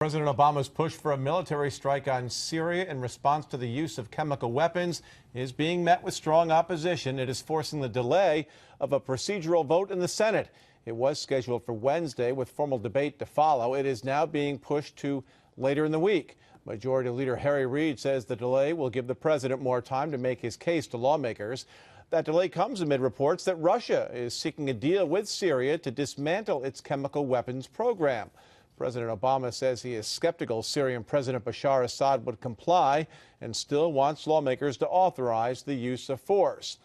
President Obama's push for a military strike on Syria in response to the use of chemical weapons is being met with strong opposition. It is forcing the delay of a procedural vote in the Senate. It was scheduled for Wednesday with formal debate to follow. It is now being pushed to later in the week. Majority Leader Harry Reid says the delay will give the president more time to make his case to lawmakers. That delay comes amid reports that Russia is seeking a deal with Syria to dismantle its chemical weapons program. President Obama says he is skeptical Syrian President Bashar Assad would comply and still wants lawmakers to authorize the use of force.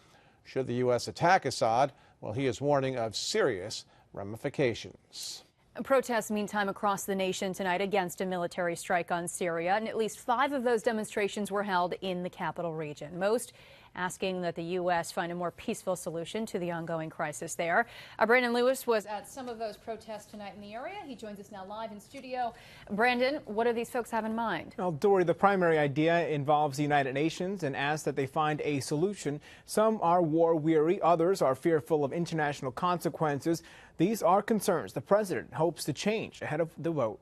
Should the U.S. attack Assad, well, he is warning of serious ramifications. Protests, meantime, across the nation tonight against a military strike on Syria, and at least 5 of those demonstrations were held in the capital region. Most asking that the U.S. find a more peaceful solution to the ongoing crisis there. Brandon Lewis was at some of those protests tonight in the area. He joins us now live in studio. Brandon, what do these folks have in mind? Well, Dory, the primary idea involves the United Nations and asks that they find a solution. Some are war-weary, others are fearful of international consequences. These are concerns the president hopes to change ahead of the vote.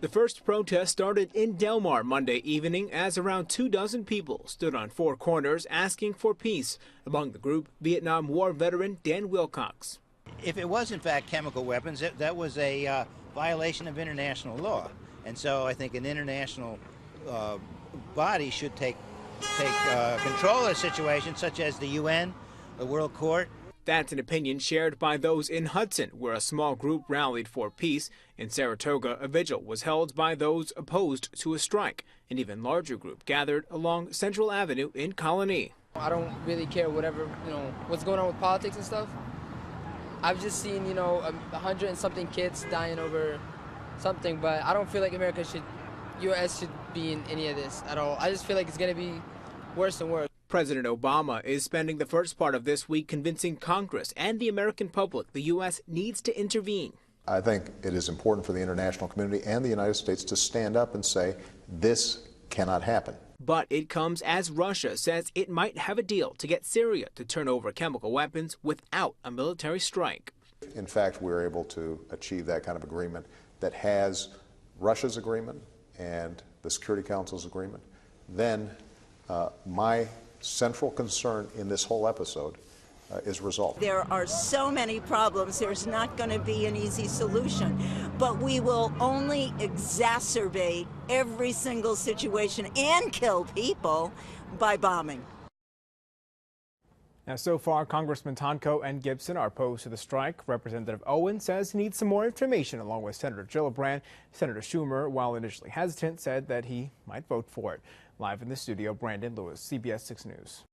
The first protest started in Delmar Monday evening as around 24 people stood on 4 corners asking for peace. Among the group, Vietnam War veteran Dan Wilcox. If it was in fact chemical weapons, that was a violation of international law. And so I think an international body should take control of the situation, such as the UN, the World Court. That's an opinion shared by those in Hudson, where a small group rallied for peace. In Saratoga, a vigil was held by those opposed to a strike. An even larger group gathered along Central Avenue in Colonie. I don't really care what's going on with politics and stuff. I've just seen, 100 and something kids dying over something, but I don't feel like U.S. should be in any of this at all. I just feel like it's going to be worse and worse. President Obama is spending the first part of this week convincing Congress and the American public the U.S. needs to intervene. I think it is important for the international community and the United States to stand up and say this cannot happen. But it comes as Russia says it might have a deal to get Syria to turn over chemical weapons without a military strike. In fact, we're able to achieve that kind of agreement that has Russia's agreement and the Security Council's agreement. Then my central concern in this whole episode is resolved. There are so many problems, there's not going to be an easy solution, but we will only exacerbate every single situation and kill people by bombing. Now, so far, Congressman Tonko and Gibson are opposed to the strike. Representative Owen says he needs some more information, along with Senator Gillibrand. Senator Schumer, while initially hesitant, said that he might vote for it. Live in the studio, Brandon Lewis, CBS 6 News.